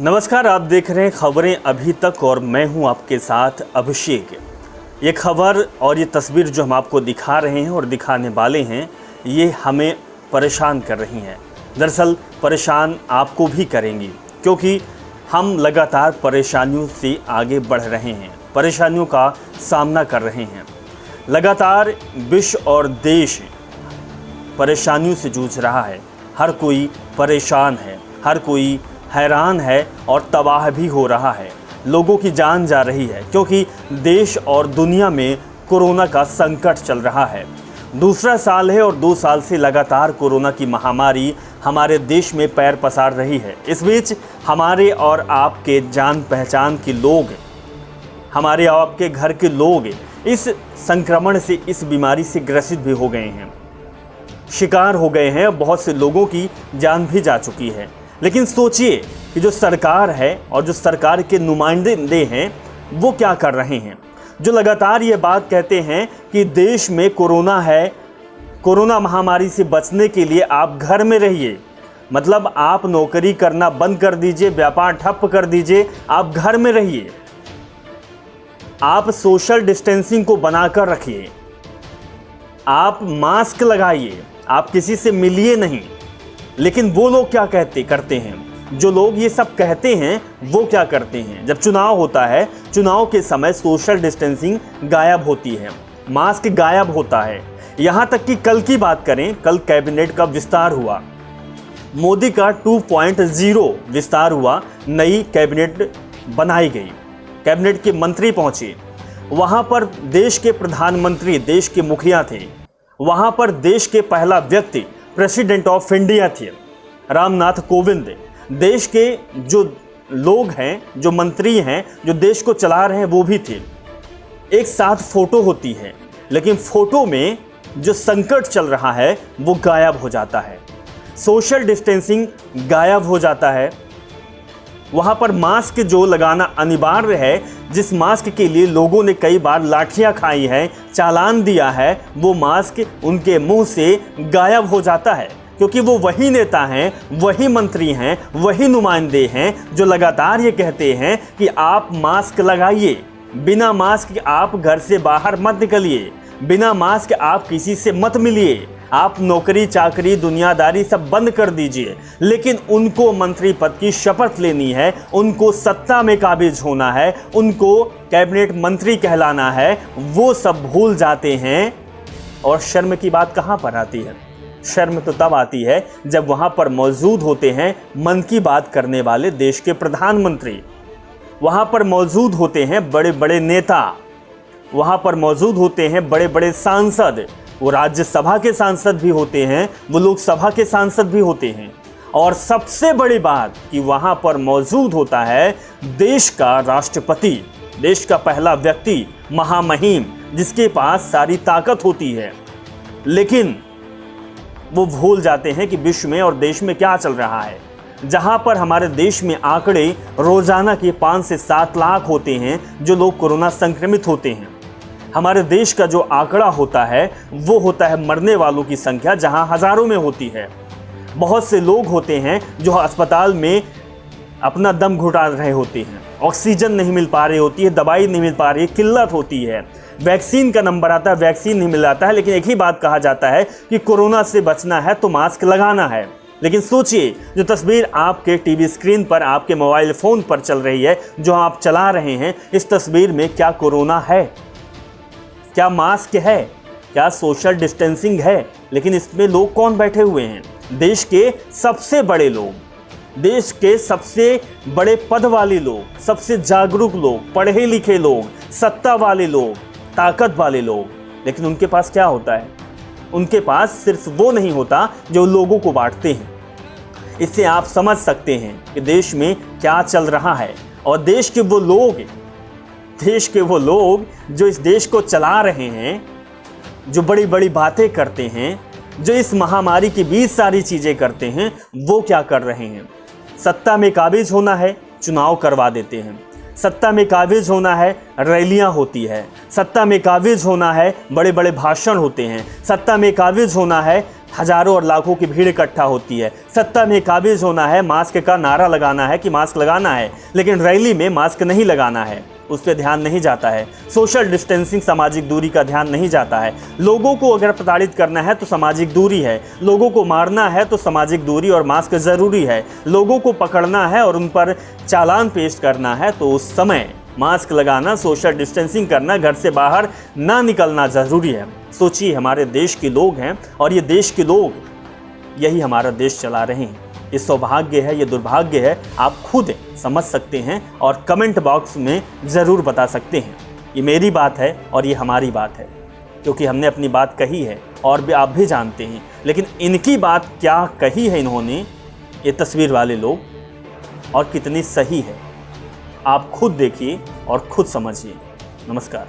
नमस्कार, आप देख रहे हैं खबरें अभी तक और मैं हूं आपके साथ अभिषेक। ये खबर और ये तस्वीर जो हम आपको दिखा रहे हैं और दिखाने वाले हैं, ये हमें परेशान कर रही हैं। दरअसल परेशान आपको भी करेंगी, क्योंकि हम लगातार परेशानियों से आगे बढ़ रहे हैं, परेशानियों का सामना कर रहे हैं। लगातार विश्व और देश परेशानियों से जूझ रहा है। हर कोई परेशान है, हर कोई हैरान है और तबाह भी हो रहा है। लोगों की जान जा रही है, क्योंकि देश और दुनिया में कोरोना का संकट चल रहा है। दूसरा साल है और 2 साल से लगातार कोरोना की महामारी हमारे देश में पैर पसार रही है। इस बीच हमारे और आपके जान पहचान के लोग, हमारे और आपके घर के लोग इस संक्रमण से, इस बीमारी से ग्रसित भी हो गए हैं, शिकार हो गए हैं। बहुत से लोगों की जान भी जा चुकी है। लेकिन सोचिए कि जो सरकार है और जो सरकार के नुमाइंदे हैं, वो क्या कर रहे हैं। जो लगातार ये बात कहते हैं कि देश में कोरोना है, कोरोना महामारी से बचने के लिए आप घर में रहिए, मतलब आप नौकरी करना बंद कर दीजिए, व्यापार ठप कर दीजिए, आप घर में रहिए, आप सोशल डिस्टेंसिंग को बनाकर रखिए, आप मास्क लगाइए, आप किसी से मिलिए नहीं। लेकिन वो लोग क्या करते हैं, जो लोग ये सब कहते हैं वो क्या करते हैं। जब चुनाव होता है, चुनाव के समय सोशल डिस्टेंसिंग गायब होती है, मास्क गायब होता है। यहाँ तक कि कल की बात करें, कल कैबिनेट का विस्तार हुआ, मोदी का 2.0 विस्तार हुआ, नई कैबिनेट बनाई गई, कैबिनेट के मंत्री पहुंचे। वहाँ पर देश के प्रधानमंत्री, देश के मुखिया थे, वहाँ पर देश के पहला व्यक्ति प्रेसिडेंट ऑफ इंडिया थे, रामनाथ कोविंद। देश के जो लोग हैं, जो मंत्री हैं, जो देश को चला रहे हैं, वो भी थे। एक साथ फोटो होती है, लेकिन फोटो में जो संकट चल रहा है वो गायब हो जाता है, सोशल डिस्टेंसिंग गायब हो जाता है। वहाँ पर मास्क जो लगाना अनिवार्य है, जिस मास्क के लिए लोगों ने कई बार लाठियाँ खाई हैं, चालान दिया है, वो मास्क उनके मुंह से गायब हो जाता है। क्योंकि वो वही नेता हैं, वही मंत्री हैं, वही नुमाइंदे हैं जो लगातार ये कहते हैं कि आप मास्क लगाइए, बिना मास्क आप घर से बाहर मत निकलिए, बिना मास्क आप किसी से मत मिलिए, आप नौकरी चाकरी दुनियादारी सब बंद कर दीजिए। लेकिन उनको मंत्री पद की शपथ लेनी है, उनको सत्ता में काबिज होना है, उनको कैबिनेट मंत्री कहलाना है, वो सब भूल जाते हैं। और शर्म की बात कहाँ पर आती है? शर्म तो तब आती है जब वहाँ पर मौजूद होते हैं मन की बात करने वाले देश के प्रधानमंत्री, वहाँ पर मौजूद होते हैं बड़े बड़े नेता, वहाँ पर मौजूद होते हैं बड़े बड़े सांसद। वो राज्यसभा के सांसद भी होते हैं, वो लोकसभा के सांसद भी होते हैं। और सबसे बड़ी बात कि वहाँ पर मौजूद होता है देश का राष्ट्रपति, देश का पहला व्यक्ति, महामहिम, जिसके पास सारी ताकत होती है। लेकिन वो भूल जाते हैं कि विश्व में और देश में क्या चल रहा है। जहाँ पर हमारे देश में आंकड़े रोजाना के 5 से 7 लाख होते हैं जो लोग कोरोना संक्रमित होते हैं। हमारे देश का जो आंकड़ा होता है वो होता है मरने वालों की संख्या, जहां हज़ारों में होती है। बहुत से लोग होते हैं जो अस्पताल में अपना दम घुटा रहे होते हैं, ऑक्सीजन नहीं मिल पा रही होती है, दवाई नहीं मिल पा रही, किल्लत होती है, वैक्सीन का नंबर आता है, वैक्सीन नहीं मिल जाता है। लेकिन एक ही बात कहा जाता है कि कोरोना से बचना है तो मास्क लगाना है। लेकिन सोचिए, जो तस्वीर आपके टीवी स्क्रीन पर, आपके मोबाइल फ़ोन पर चल रही है, जो आप चला रहे हैं, इस तस्वीर में क्या कोरोना है? क्या मास्क है? क्या सोशल डिस्टेंसिंग है? लेकिन इसमें लोग कौन बैठे हुए हैं? देश के सबसे बड़े लोग, देश के सबसे बड़े पद वाले लोग, सबसे जागरूक लोग, पढ़े लिखे लोग, सत्ता वाले लोग, ताकत वाले लोग। लेकिन उनके पास क्या होता है? उनके पास सिर्फ वो नहीं होता जो लोगों को बांटते हैं। इससे आप समझ सकते हैं कि देश में क्या चल रहा है। और देश के वो लोग जो इस देश को चला रहे हैं, जो बड़ी बड़ी बातें करते हैं, जो इस महामारी के बीच सारी चीज़ें करते हैं, वो क्या कर रहे हैं? सत्ता में काबिज होना है, चुनाव करवा देते हैं। सत्ता में काबिज होना है, रैलियां होती है। सत्ता में काबिज होना है, बड़े बड़े भाषण होते हैं। सत्ता में काबिज होना है, हजारों और लाखों की भीड़ इकट्ठा होती है। सत्ता में काबिज होना है, मास्क का नारा लगाना है कि मास्क लगाना है, लेकिन रैली में मास्क नहीं लगाना है, उस पर ध्यान नहीं जाता है। सोशल डिस्टेंसिंग, सामाजिक दूरी का ध्यान नहीं जाता है। लोगों को अगर प्रताड़ित करना है तो सामाजिक दूरी है, लोगों को मारना है तो सामाजिक दूरी और मास्क ज़रूरी है, लोगों को पकड़ना है और उन पर चालान पेश करना है तो उस समय मास्क लगाना, सोशल डिस्टेंसिंग करना, घर से बाहर ना निकलना ज़रूरी है। सोचिए, हमारे देश के लोग हैं और ये देश के लोग यही हमारा देश चला रहे हैं। ये सौभाग्य है, ये दुर्भाग्य है, आप खुद समझ सकते हैं और कमेंट बॉक्स में ज़रूर बता सकते हैं। ये मेरी बात है और ये हमारी बात है, क्योंकि हमने अपनी बात कही है और भी आप भी जानते हैं। लेकिन इनकी बात क्या कही है इन्होंने, ये तस्वीर वाले लोग, और कितनी सही है, आप खुद देखिए और खुद समझिए। नमस्कार।